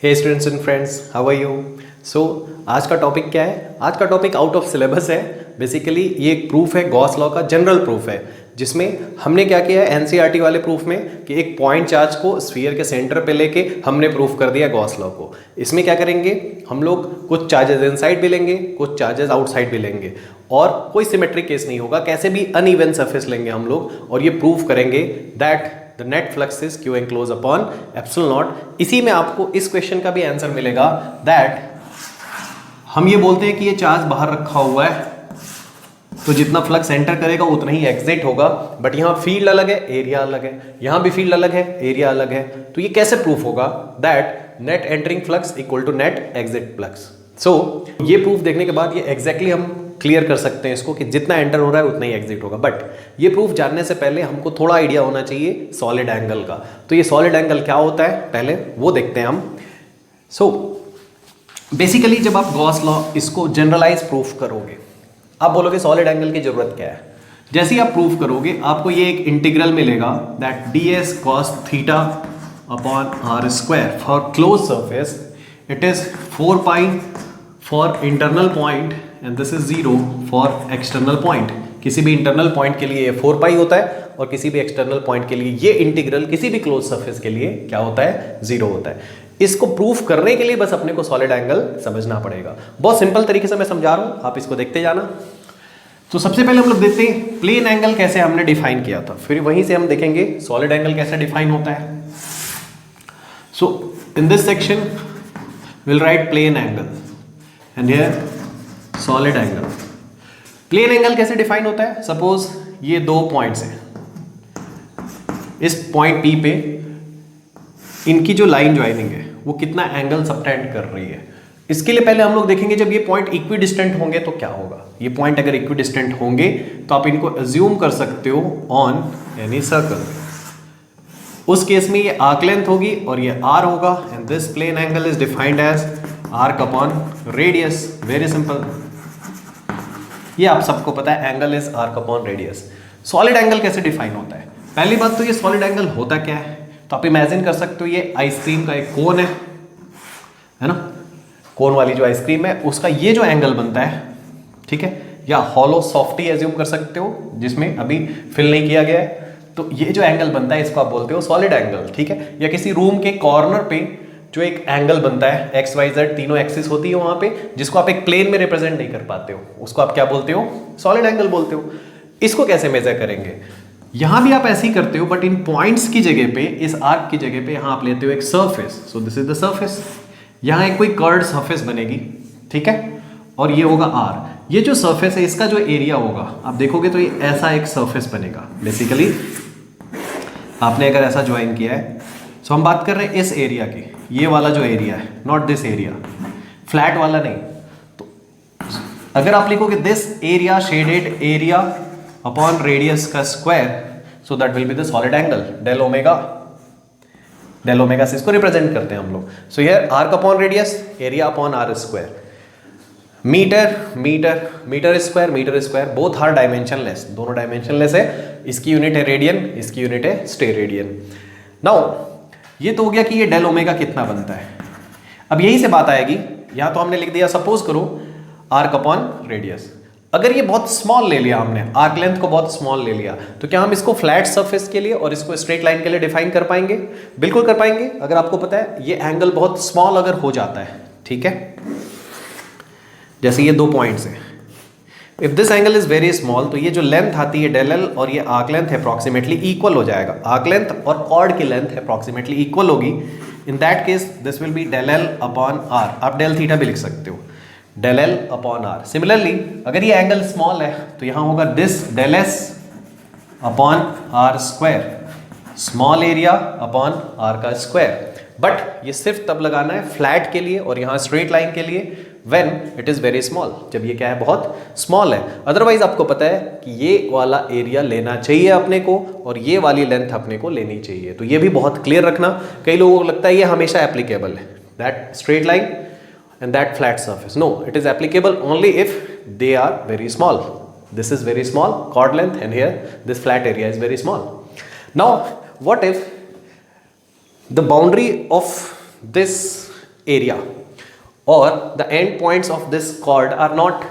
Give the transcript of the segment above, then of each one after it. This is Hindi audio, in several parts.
Hey students and friends, how are you? So आज का टॉपिक क्या है? आज का टॉपिक आउट ऑफ सिलेबस है। बेसिकली ये एक प्रूफ है, गॉस लॉ का जनरल प्रूफ है, जिसमें हमने क्या किया है एनसीईआरटी वाले प्रूफ में कि एक पॉइंट चार्ज को स्फीयर के सेंटर पे लेके हमने प्रूफ कर दिया गॉस लॉ को। इसमें क्या करेंगे हम लोग, कुछ चार्जेस इनसाइड भी लेंगे, कुछ चार्जेस आउटसाइड भी लेंगे, और कोई सिमेट्रिक केस नहीं होगा, कैसे भी अनइवन सरफेस लेंगे हम लोग और ये प्रूफ करेंगे that the net flux is Q enclose upon epsilon not. इसी में आपको इस क्वेश्चन का भी आंसर मिलेगा दैट हम ये बोलते हैं कि ये चार्ज बाहर रखा हुआ है तो जितना फ्लक्स एंटर करेगा उतना ही एग्जिट होगा, बट यहाँ फील्ड अलग है, एरिया अलग है, यहाँ भी फील्ड अलग है, एरिया अलग है। तो ये कैसे प्रूफ होगा that net entering flux equal to net exit flux. So ये प्रूफ देखने के बाद ये एग्जैक्टली हम क्लियर कर सकते हैं इसको कि जितना एंटर हो रहा है उतना ही एग्जिट होगा। बट ये प्रूफ जानने से पहले हमको थोड़ा आइडिया होना चाहिए सॉलिड एंगल का। तो ये सॉलिड एंगल क्या होता है पहले वो देखते हैं हम। सो बेसिकली जब आप गॉस लॉ इसको जनरलाइज प्रूफ करोगे, आप बोलोगे सॉलिड एंगल की जरूरत क्या है। जैसे ही आप प्रूफ करोगे आपको ये एक इंटीग्रल मिलेगा that ds cos theta upon R square for close surface, it is 4 pi for internal point and this is 0 for external point. किसी भी इंटरनल पॉइंट के लिए 4 पाई होता है और किसी भी एक्सटर्नल पॉइंट के लिए ये इंटीग्रल किसी भी क्लोज सरफेस के लिए क्या होता है, 0 होता है। इसको प्रूफ करने के लिए बस अपने को सॉलिड एंगल समझना पड़ेगा। बहुत सिंपल तरीके से मैं समझा रहा हूं, आप इसको देखते जाना। तो सबसे पहले हम लोग देखते हैं प्लेन एंगल कैसे हमने डिफाइन किया था, फिर वहीं से हम देखेंगे सॉलिड एंगल कैसे डिफाइन होता है। So in this section will write plane angle and here solid angle. Plane angle कैसे डिफाइन होता है? सपोज ये दो पॉइंट्स हैं, इस पॉइंट P पे इनकी जो लाइन ज्वाइनिंग है वो कितना एंगल सबटेंड कर रही है। इसके लिए पहले हम लोग देखेंगे जब ये पॉइंट इक्वी डिस्टेंट होंगे तो क्या होगा। ये पॉइंट अगर इक्वी डिस्टेंट होंगे तो आप इनको अज्यूम कर सकते हो ऑन एनी सर्कल। उस केस में ये आर्क लेंथ होगी और ये r होगा and this plane angle is defined as arc upon radius. Very simple, ये आप सबको पता है, angle is arc upon radius. Solid angle कैसे डिफाइन होता है? पहली बात तो ये सॉलिड एंगल होता क्या है, तो आप इमेजिन कर सकते हो ये आइसक्रीम का एक कोन है ना, कोन वाली जो आइसक्रीम है उसका ये जो एंगल बनता है, ठीक है, या हॉलो सॉफ्टी एज्यूम कर सकते हो जिसमें अभी फिल नहीं किया गया है, तो ये जो एंगल बनता है इसको आप बोलते हो सॉलिड एंगल, ठीक है। या किसी रूम के कॉर्नर पे जो एक एंगल बनता है, एक्स वाई जेड तीनों एक्सिस होती है वहां पे, जिसको आप एक प्लेन में रिप्रेजेंट नहीं कर पाते हो, उसको आप क्या बोलते हो, सॉलिड एंगल बोलते हो। इसको कैसे मेजर करेंगे? यहां भी आप ऐसे ही करते हो, बट इन पॉइंट्स की जगह पे, इस आर्क की जगह पे यहां आप लेते हो एक surface. So this is the surface. यहां एक कोई कर्व्ड सरफेस बनेगी, ठीक है, और ये होगा r। ये जो सरफेस है इसका जो एरिया होगा आप देखोगे तो ये ऐसा एक सरफेस बनेगा। बेसिकली आपने अगर ऐसा ज्वाइन किया है, सो हम बात कर रहे हैं इस एरिया की, ये वाला जो एरिया है, नॉट दिस एरिया, फ्लैट वाला नहीं। तो अगर आप लिखोगे this area shaded area upon radius का square, so that will be the solid angle del omega. Del omega से इसको रिप्रेजेंट करते हैं हम लोग। So here arc upon radius, area upon R square, metre metre metre square both are dimensionless, दोनों डायमेंशनलेस है। इसकी यूनिट है रेडियन, इसकी यूनिट है स्टेरेडियन। नाउ ये तो हो गया कि ये डेल ओमेगा कितना बनता है। अब यही से बात आएगी, यहां तो हमने लिख दिया, सपोज करो आर्क अपॉन रेडियस। अगर ये बहुत स्मॉल ले लिया हमने, आर्क लेंथ को बहुत स्मॉल ले लिया, तो क्या हम इसको फ्लैट सरफेस के लिए और इसको स्ट्रेट लाइन के लिए डिफाइन कर पाएंगे? बिल्कुल कर पाएंगे, अगर आपको पता है ये एंगल बहुत स्मॉल अगर हो जाता है, ठीक है। जैसे ये दो पॉइंट्स हैं, if this angle is very small तो ये जो लेंथ आती है डेल एल और ये आर्क लेंथ अप्रॉक्सीमेटली इक्वल हो जाएगा। आर्क लेंथ और कॉर्ड की लेंथ अप्रॉक्सीमेटली इक्वल होगी। In that case this will be del L upon R. आप डेल थीटा भी लिख सकते हो, del L upon R. Similarly अगर ये एंगल स्मॉल है तो यहां होगा this del S upon R square, small area upon R का स्क्वायर। बट ये सिर्फ तब लगाना है फ्लैट के लिए और यहाँ स्ट्रेट लाइन के लिए when it is very small, जब ये क्या है, बहुत स्मॉल है। अदरवाइज आपको पता है कि ये वाला एरिया लेना चाहिए अपने को और ये वाली लेंथ अपने को लेनी चाहिए। तो ये भी बहुत क्लियर रखना, कई लोगों को लगता है ये हमेशा एप्लीकेबल है, that straight line and that flat surface. No, it is applicable only if they are very small. This is very small chord length and here this flat area is very small. Now what if the boundary of this area और the end points of this chord are not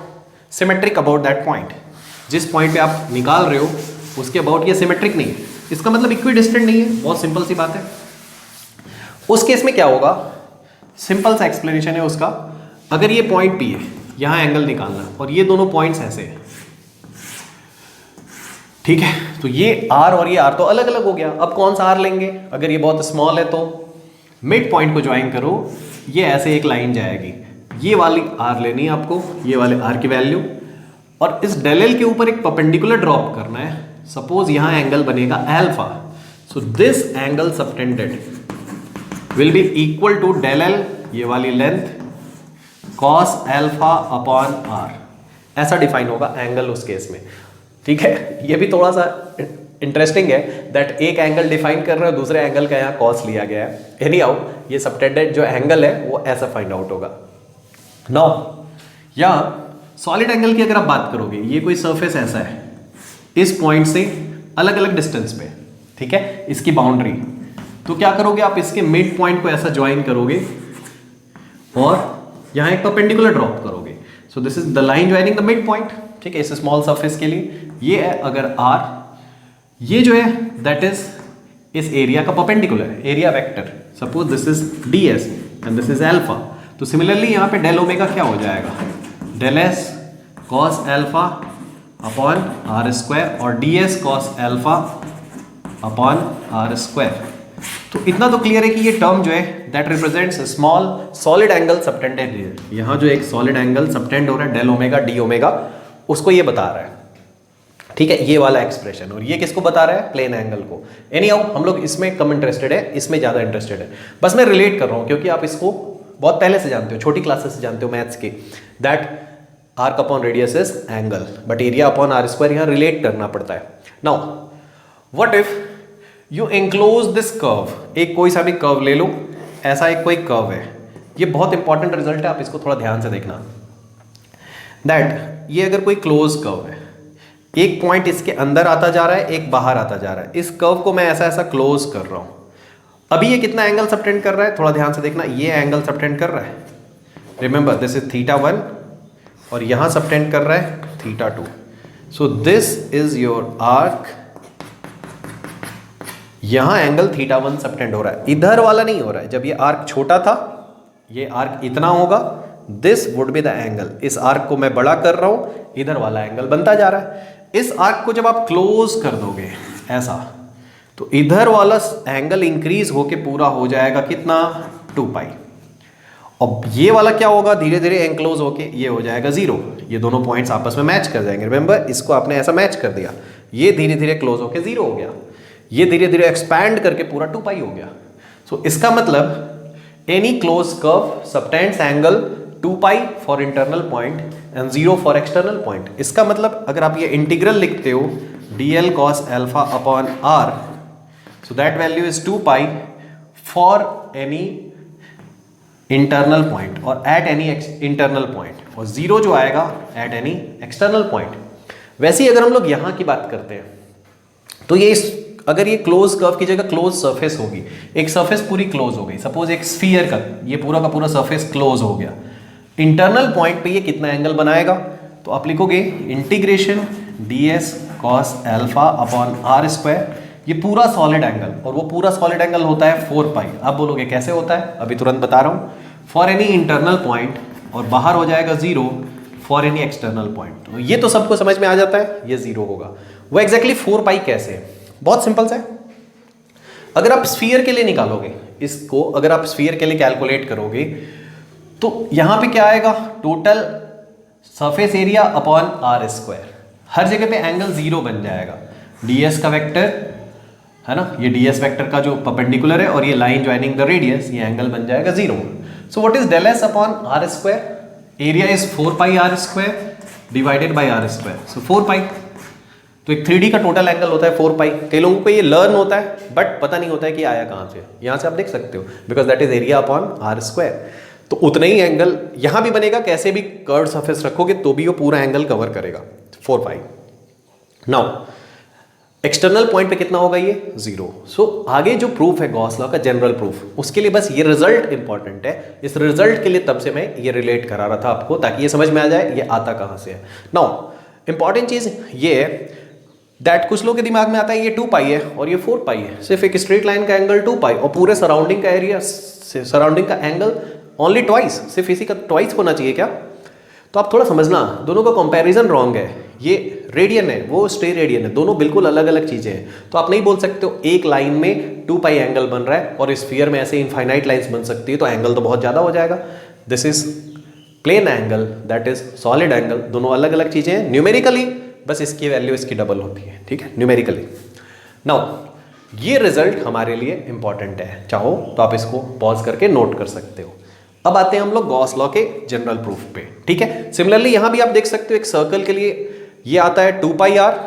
symmetric about that point. जिस पॉइंट पे आप निकाल रहे हो उसके अबाउट ये सिमेट्रिक नहीं है, इसका मतलब इक्वी डिस्टेंट नहीं है। बहुत सिंपल सी बात है। उस केस में क्या होगा, सिंपल सा एक्सप्लेनेशन है उसका। अगर ये पॉइंट पी है, यहां एंगल निकालना और ये दोनों पॉइंट्स ऐसे हैं, ठीक है, तो ये आर और ये आर तो अलग अलग हो गया। अब कौन सा आर लेंगे, अगर ये बहुत स्मॉल है तो मिड पॉइंट को ज्वाइन करो, ये ऐसे एक लाइन जाएगी, ये वाली आर लेनी है आपको, ये वाले आर की वैल्यू, और इस डेल एल के ऊपर एक परपेंडिकुलर ड्रॉप करना है। सपोज यहां एंगल बनेगा alpha, so this angle subtended will be equal to del L, ये वाली length cos alpha upon R, ऐसा डिफाइन होगा एंगल उस केस में। ठीक है, ये भी थोड़ा सा इंटरेस्टिंग है दैट एक एंगल डिफाइन कर रहे हो, दूसरे एंगल का यहाँ कॉस लिया गया है। एनी हाउ ये सबटेंडेड जो एंगल है वो ऐसा फाइंड आउट होगा। नाउ या सॉलिड एंगल की अगर आप बात करोगे, ये कोई सरफेस ऐसा है इस पॉइंट से अलग अलग डिस्टेंस पे, ठीक है, इसकी बाउंड्री, तो क्या करोगे आप, इसके मिड पॉइंट को ऐसा ज्वाइन करोगे और यहां एक परपेंडिकुलर ड्रॉप करोगे। सो this is the line joining the mid point, ठीक है, इस स्मॉल सरफेस के लिए ये है अगर आर, ये जो है दैट इज इस एरिया का perpendicular area vector. Suppose this is D S and this is alpha, तो सिमिलरली यहाँ पे डेल ओमेगा क्या हो जाएगा, del S cos alpha upon R square और D S cos alpha upon R square. तो इतना तो क्लियर है कि ये टर्म जो है that represents small solid angle subtended है। यहाँ जो एक सॉलिड एंगल सबटेंड हो रहा है डेल ओमेगा डी ओमेगा, उसको ये बता रहा है, ठीक है, ये वाला एक्सप्रेशन। और ये किसको बता रहा है, प्लेन एंगल को। एनी हाउ हम लोग इसमें कम इंटरेस्टेड है, इसमें ज़्यादा इंटरेस्टेड है। बस मैं रिलेट कर रहा हूँ क्योंकि आप इसको बहुत पहले से जानते हो, छोटी क्लासेस से जानते हो मैथ्स के, that arc upon radius is angle but area upon R square, यहाँ रिलेट करना पड़ता है। Now what if you enclose this curve, एक कोई सा भी कर्व ले लो, ऐसा एक कोई कर्व है, ये बहुत इंपॉर्टेंट रिजल्ट है, आप इसको थोड़ा ध्यान से देखना। दैट ये अगर कोई क्लोज कर्व है, एक पॉइंट इसके अंदर आता जा रहा है, एक बाहर आता जा रहा है, इस कर्व को मैं ऐसा ऐसा क्लोज कर रहा हूं। अभी ये कितना एंगल सबटेंड कर रहा है, थोड़ा ध्यान से देखना, ये एंगल सबटेंड कर रहा है, रिमेंबर दिस इज θ1 और यहां सबटेंड कर रहा है θ2। So this is your arc, यहां एंगल θ1 सबटेंड हो रहा है, इधर वाला नहीं हो रहा है। जब ये आर्क छोटा था, ये आर्क इतना होगा, this would be the angle. इस आर्क को मैं बड़ा कर रहा हूं, इधर वाला एंगल बनता जा रहा है। इस आर्क को जब आप क्लोज कर दोगे ऐसा, तो इधर वाला एंगल इंक्रीज होके पूरा हो जाएगा कितना, 2 पाई। अब ये वाला क्या होगा, धीरे धीरे एंक्लोज होके ये हो जाएगा 0। ये दोनों पॉइंट्स आपस में मैच कर जाएंगे। रिमेंबर इसको आपने ऐसा मैच कर दिया, ये धीरे धीरे क्लोज होके 0 हो गया, ये धीरे धीरे एक्सपैंड करके पूरा 2 पाई हो गया। सो इसका मतलब any close curve subtends angle 2 pi for internal point and 0 for external point. इसका मतलब अगर आप ये इंटीग्रल लिखते हो dl cos alpha upon r, so that value is 2 pi for any internal point और एट एनी इंटरनल पॉइंट, और 0 जो आएगा एट एनी एक्सटर्नल पॉइंट। वैसे ही अगर हम लोग यहाँ की बात करते हैं तो ये अगर ये क्लोज कर्व की जगह क्लोज सरफेस होगी, एक सरफेस पूरी क्लोज हो गई, सपोज एक स्फीयर का ये पूरा का पूरा सरफेस क्लोज हो गया, इंटरनल पॉइंट पे ये कितना एंगल बनाएगा, तो आप लिखोगे integration ds cos alpha upon R square, ये पूरा सॉलिड एंगल, और वो पूरा सॉलिड एंगल होता है 4 पाई। आप बोलोगे कैसे होता है, अभी तुरंत बता रहा हूँ, फॉर एनी इंटरनल पॉइंट और बाहर हो जाएगा 0 फॉर एनी एक्सटर्नल पॉइंट। तो ये तो सबको समझ में आ जाता है, ये 0 होगा। वो एग्जैक्टली 4 पाई कैसे है, बहुत सिंपल सा है। अगर आप स्फीयर के लिए निकालोगे इसको, अगर आप स्फीयर के लिए कैलकुलेट करोगे तो यहां पे क्या आएगा, total surface area upon R square, हर जगह पे एंगल 0 बन जाएगा। ds का वेक्टर है ना, ये ds वेक्टर का जो परपेंडिकुलर है और ये लाइन ज्वाइनिंग द रेडियस, ये एंगल बन जाएगा 0। So what is del S upon R square, area is 4 pi R square divided by R square, so 4 pi. तो एक 3D का टोटल एंगल होता है 4 पाई। कई लोगों को ये लर्न होता है बट पता नहीं होता है कि आया कहाँ से, यहाँ से आप देख सकते हो, because that is area upon R square. तो उतना ही एंगल यहाँ भी बनेगा, कैसे भी कर्व सरफेस रखोगे तो भी वो पूरा एंगल कवर करेगा 4 पाई। नाउ एक्सटर्नल पॉइंट पे कितना होगा ये 0। सो आगे जो प्रूफ है गॉस लॉ का जनरल प्रूफ, उसके लिए बस ये रिजल्ट इंपॉर्टेंट है। इस रिजल्ट के लिए तब से मैं ये रिलेट करा रहा था आपको, ताकि ये समझ में आ जाए ये आता कहाँ से है। नाउ इंपॉर्टेंट चीज ये है दैट कुछ लोग के दिमाग में आता है ये 2 पाई है और ये 4 पाई है, सिर्फ एक स्ट्रेट लाइन का एंगल 2 पाई और पूरे सराउंडिंग का एरिया, सराउंडिंग का एंगल ओनली ट्वाइस, सिर्फ इसी का ट्वाइस होना चाहिए क्या? तो आप थोड़ा समझना, दोनों का कंपैरिजन रॉन्ग है। ये रेडियन है, वो स्टे रेडियन है, दोनों बिल्कुल अलग अलग चीजें हैं। तो आप नहीं बोल सकते हो एक लाइन में 2 पाई एंगल बन रहा है और स्फीयर में ऐसे इनफाइनाइट लाइंस बन सकती है, तो एंगल तो बहुत ज़्यादा हो जाएगा। This is plane angle, that is solid angle, दोनों अलग अलग चीजें हैं। न्यूमेरिकली बस इसकी वैल्यू इसकी डबल होती है, ठीक है, न्यूमेरिकली। नाउ ये रिजल्ट हमारे लिए इंपॉर्टेंट है, चाहो तो आप इसको पॉज करके नोट कर सकते हो। अब आते हैं हम लोग गॉस लॉ के जनरल प्रूफ पे, ठीक है। सिमिलरली यहां भी आप देख सकते हो एक सर्कल के लिए ये आता है 2 pi R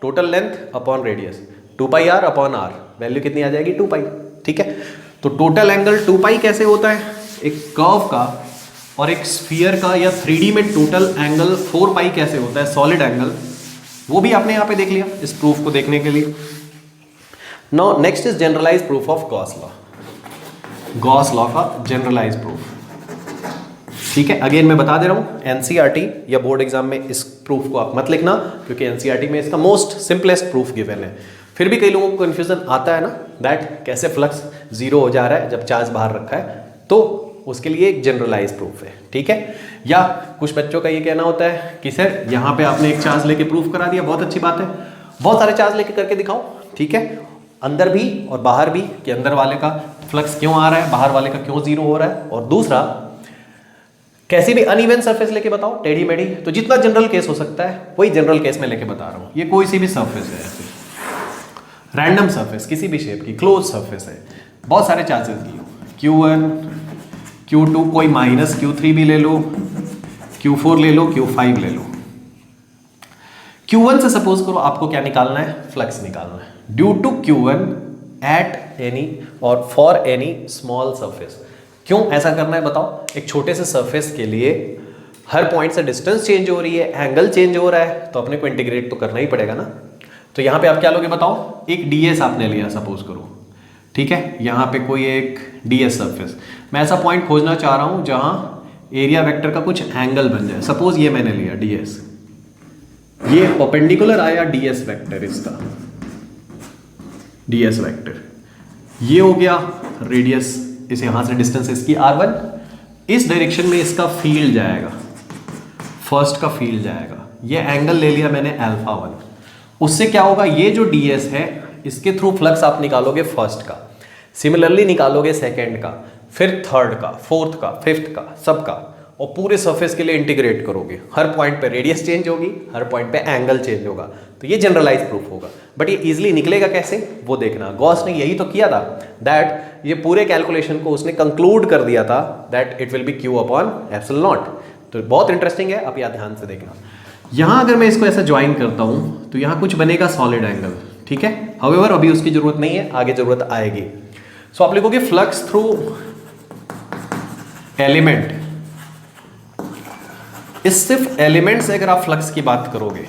total length upon radius, 2 pi R upon R, value कितनी आ जाएगी 2 पाई, ठीक है। तो टोटल एंगल 2 पाई कैसे होता है? एक कर्व का और एक स्फीयर का या 3D में टोटल एंगल 4 पाई कैसे होता है, सॉलिड एंगल, वो भी आपने यहां पे देख लिया इस प्रूफ को देखने के लिए। Now next is generalize proof of Gauss law, Gauss law का जनरलाइज प्रूफ, ठीक है। अगेन मैं बता दे रहा हूं, एनसीईआरटी या बोर्ड एग्जाम में इस प्रूफ को आप मत लिखना, क्योंकि एनसीईआरटी में इसका मोस्ट सिंपलेस्ट प्रूफ गिवन है। फिर भी कई लोगों को कंफ्यूजन आता है ना, दैट कैसे फ्लक्स 0 हो जा रहा है जब चार्ज बाहर रखा है, तो उसके लिए एक जनरलाइज प्रूफ है, ठीक है। या कुछ बच्चों का ये कहना होता है कि सर यहाँ पे आपने एक चार्ज लेके प्रूफ करा दिया, बहुत अच्छी बात है, बहुत सारे चार्ज लेके करके दिखाओ, ठीक है, अंदर भी और बाहर भी, कि अंदर वाले का फ्लक्स क्यों आ रहा है, बाहर वाले का क्यों 0 हो रहा है। और दूसरा, कैसी भी अनइवन सरफेस लेके बताओ, टेढ़ी मेढ़ी, तो जितना जनरल केस हो सकता है वही जनरल केस में लेके बता रहा हूँ। ये कोई सी भी सरफेस है, ऐसे रैंडम सरफेस, किसी भी शेप की क्लोज सरफेस है, बहुत सारे चार्जेस की हो, Q1 Q2, कोई माइनस Q3 भी ले लो, Q4 ले लो, Q5 ले लो। Q1 से सपोज करो आपको क्या निकालना है, फ्लक्स निकालना है due to Q1 at any और फॉर एनी स्मॉल सरफेस। क्यों ऐसा करना है बताओ? एक छोटे से सरफेस के लिए हर पॉइंट से डिस्टेंस चेंज हो रही है, एंगल चेंज हो रहा है, तो अपने को इंटीग्रेट तो करना ही पड़ेगा ना। तो यहाँ पे आप क्या लोगे बताओ? एक ds आपने लिया सपोज करो, ठीक है, यहाँ पे कोई एक ds सरफेस, मैं ऐसा पॉइंट खोजना चाह रहा हूँ जहाँ एरिया वेक्टर का कुछ एंगल बन जाए। सपोज ये मैंने लिया ds, ये परपेंडिकुलर आया ds वेक्टर, इसका ds वेक्टर, ये हो गया रेडियस, इस यहां से डिस्टेंस इसकी r1, इस डायरेक्शन में इसका फील्ड जाएगा, फर्स्ट का फील्ड जाएगा, ये एंगल ले लिया मैंने α1, उससे क्या होगा, ये जो ds है इसके थ्रू फ्लक्स आप निकालोगे फर्स्ट का, सिमिलरली निकालोगे सेकंड का, फिर थर्ड का, फोर्थ का, फिफ्थ का, सबका, और पूरे सरफेस के लिए इंटीग्रेट करोगे। हर पॉइंट पे रेडियस चेंज होगी, हर पॉइंट पे एंगल चेंज होगा, तो ये जनरलाइज प्रूफ होगा। बट ये इजीली निकलेगा कैसे वो देखना। गॉस ने यही तो किया था, दैट ये पूरे कैलकुलेशन को उसने कंक्लूड कर दिया था that it will be Q upon epsilon not. तो बहुत इंटरेस्टिंग है, आप यहाँ ध्यान से देखना। यहाँ अगर मैं इसको ऐसा ज्वाइन करता हूँ तो यहाँ कुछ बनेगा सॉलिड एंगल, ठीक है। हाउएवर अभी उसकी जरूरत नहीं है, आगे जरूरत आएगी। सो आप लिखोगे फ्लक्स थ्रू एलिमेंट, इस सिर्फ एलिमेंट से अगर आप फ्लक्स की बात करोगे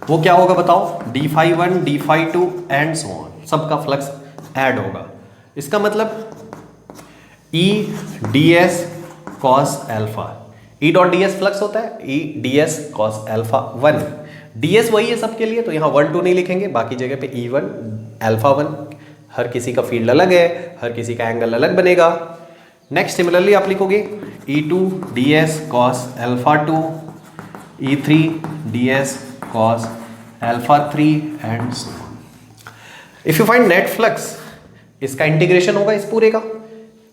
वो क्या होगा बताओ? d∅1 d∅2 and so on, सबका फ्लक्स ऐड होगा। इसका मतलब E ds cos alpha, E dot ds flux होता है, E ds cos alpha 1, ds वही है सबके लिए, तो यहाँ 1 2 नहीं लिखेंगे, बाकी जगह पे E1 अल्फा 1, हर किसी का फील्ड अलग है, हर किसी का एंगल अलग बनेगा। नेक्स्ट सिमिलरली आप लिखोगे E2 ds cos alpha 2, E3 ds cos alpha 3 and so on. If you find net flux, इसका इंटीग्रेशन होगा इस पूरे का,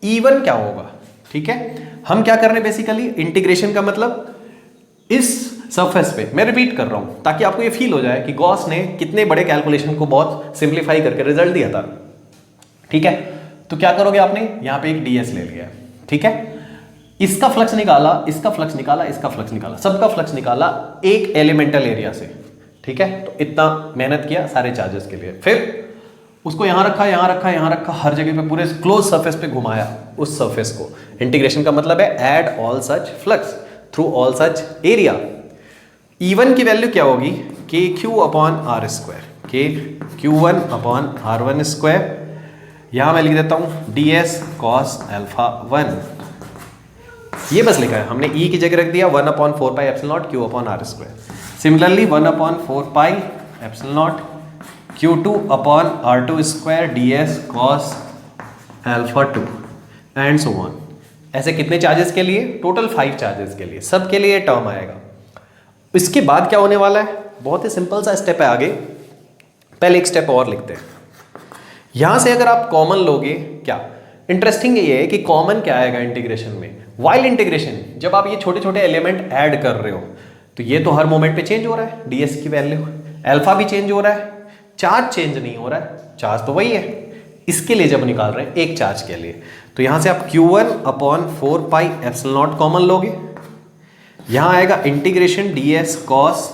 E1 क्या होगा, ठीक है। हम क्या कर रहे हैं बेसिकली, इंटीग्रेशन का मतलब इस सरफेस पे, मैं रिपीट कर रहा हूं ताकि आपको ये फील हो जाए कि गॉस ने कितने बड़े कैलकुलेशन को बहुत सिंप्लीफाई करके रिजल्ट दिया था, ठीक है। तो क्या करोगे आपने, यहां पे एक ds ले लिया, ठीक है, इसका फ्लक्स निकाला, इसका फ्लक्स निकाला, इसका फ्लक्स निकाला, सबका फ्लक्स निकाला एक एलिमेंटल एरिया से, ठीक है। तो इतना मेहनत किया सारे चार्जेस के लिए, फिर उसको यहां रखा, यहां रखा, यहां रखा, हर जगह पे पूरे क्लोज सरफेस पे घुमाया उस सरफेस को। इंटीग्रेशन का मतलब है add all such flux through all such area. E1 की वैल्यू क्या होगी, KQ अपॉन R स्क्वायर, कि Q1 अपॉन R1 स्क्वायर, यहाँ मैं लिख देता हूँ ds cos अल्फा 1, ये बस लिखा है हमने, e की जगह रख दिया 1 upon 4 pi epsilon not Q upon R square. Similarly 1 upon 4 pi epsilon not Q2 upon R2 square ds cos alpha 2 and so on. ऐसे कितने चार्जेस के लिए? टोटल 5 चार्जेस के लिए, सब के लिए टर्म आएगा। इसके बाद क्या होने वाला है? बहुत ही सिंपल सा स्टेप है आगे। पहले एक स्टेप और लिखते हैं। यहां से अगर आप कॉमन लोगे, क्या इंटरेस्टिंग ये है कि कॉमन क्या आएगा इंटीग्रेशन में, वाइल इंटीग्रेशन, जब आप ये छोटे छोटे एलिमेंट ऐड कर रहे हो तो ये तो हर मोमेंट पे चेंज हो रहा है, ds की वैल्यू, अल्फा भी चेंज हो रहा है, चार्ज चेंज नहीं हो रहा है, चार्ज तो वही है। इसके लिए जब निकाल रहे हैं एक चार्ज के लिए, तो यहां से आप Q1 upon 4 pi epsilon not common लोगे, यहां आएगा integration ds cos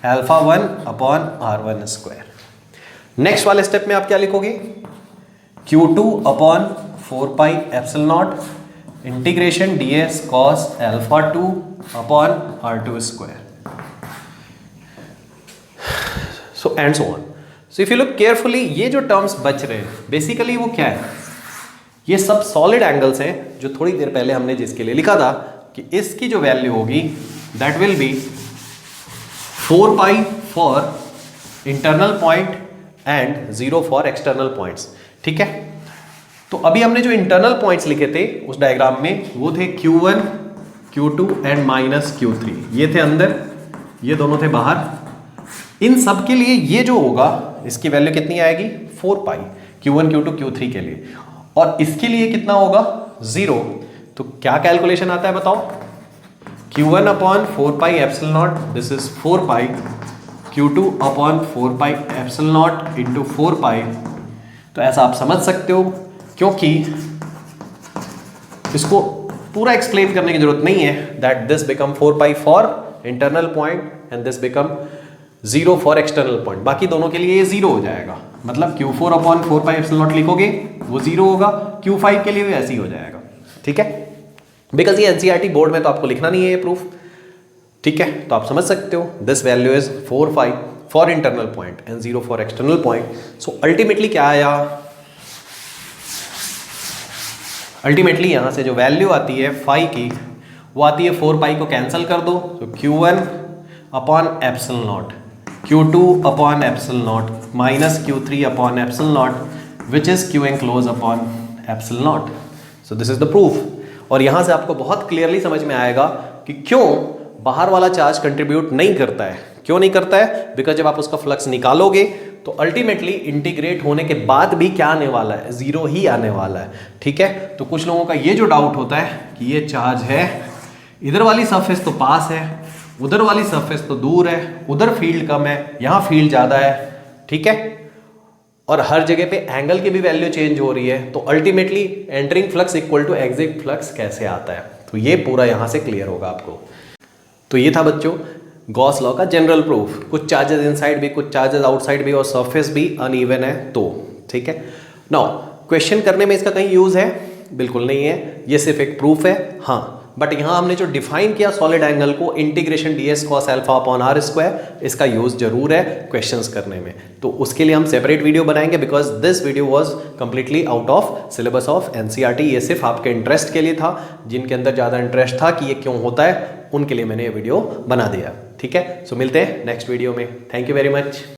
alpha 1 upon R1 square. Next वाले स्टेप में आप क्या लिखोगे? Q2 upon 4 pi epsilon not integration ds cos alpha 2 upon R2 square, so and so on. So if you look carefully, ये जो टर्म्स बच रहे हैं बेसिकली वो क्या है? ये सब सॉलिड एंगल्स हैं, जो थोड़ी देर पहले हमने जिसके लिए लिखा था कि इसकी जो वैल्यू होगी that will B 4 pi for internal point and 0 for external points. ठीक है, तो अभी हमने जो इंटरनल पॉइंट्स लिखे थे उस डायग्राम में वो थे Q1, Q2 and minus Q3, ये थे अंदर, ये दोनों थे बाहर। इन सब के लिए ये जो होगा इसकी वैल्यू कितनी आएगी? 4 पाई Q1, Q2, Q3 के लिए, और इसके लिए कितना होगा? 0। तो क्या कैलकुलेशन आता है बताओ? Q1 upon 4 pi epsilon not, this is 4 pi, Q2 upon 4 pi epsilon not into 4 pi. तो ऐसा आप समझ सकते हो, क्योंकि इसको पूरा एक्सप्लेन करने की जरूरत नहीं है, that this become 4 pi for internal point and this become 0 for external point. बाकी दोनों के लिए ये 0 हो जाएगा, मतलब Q4 upon 4 pi epsilon not लिखोगे वो 0 होगा, Q5 के लिए भी ऐसे ही हो जाएगा। ठीक है, बिकॉज ये NCERT बोर्ड में तो आपको लिखना नहीं है ये प्रूफ। ठीक है, तो आप समझ सकते हो this value is 4 pi for internal point and 0 for external point. So ultimately क्या आया? अल्टीमेटली यहां से जो वैल्यू आती है फाई की, वो आती है 4 पाई को कैंसिल कर दो, तो Q1 upon epsilon not, Q2 upon epsilon not minus Q3 upon epsilon not which is Q enclose upon epsilon not. So this is the proof. और यहां से आपको बहुत क्लियरली समझ में आएगा कि क्यों बाहर वाला चार्ज कंट्रीब्यूट नहीं करता है। क्यों नहीं करता है? बिकॉज जब आप उसका फ्लक्स निकालोगे तो अल्टीमेटली इंटीग्रेट होने के बाद भी क्या आने वाला है? 0 ही आने वाला है। ठीक है, तो कुछ लोगों का ये जो डाउट होता है कि ये चार्ज है, इधर वाली सरफेस तो पास है, उधर वाली सरफेस तो दूर है, उधर फील्ड कम है, यहाँ फील्ड ज़्यादा है। ठीक है, और हर जगह पे एंगल की भी वैल्यू चेंज हो रही है, तो ultimately entering flux equal to exit flux कैसे आता है? तो ये पूरा यहाँ से क्लियर होगा आपको। तो ये था बच्चों गॉस लॉ का जनरल प्रूफ। कुछ चार्जेस इनसाइड भी, कुछ चार्जेस आउटसाइड भी, और सरफेस भी अनइवन है तो। ठीक है, नाउ क्वेश्चन करने में इसका कहीं यूज है? बिल्कुल नहीं है, ये सिर्फ एक प्रूफ है। हाँ, बट यहाँ हमने जो डिफाइन किया सॉलिड एंगल को, integration ds cos alpha upon r square, इसका यूज जरूर है क्वेश्चंस करने में। तो उसके लिए हम सेपरेट वीडियो बनाएंगे, because this video was completely out of syllabus of NCERT। ये सिर्फ आपके इंटरेस्ट के लिए था, जिनके अंदर ज़्यादा इंटरेस्ट था कि ये क्यों होता है, उनके लिए मैंने ये वीडियो बना दिया। ठीक है, सो मिलते हैं नेक्स्ट वीडियो में। Thank you very much.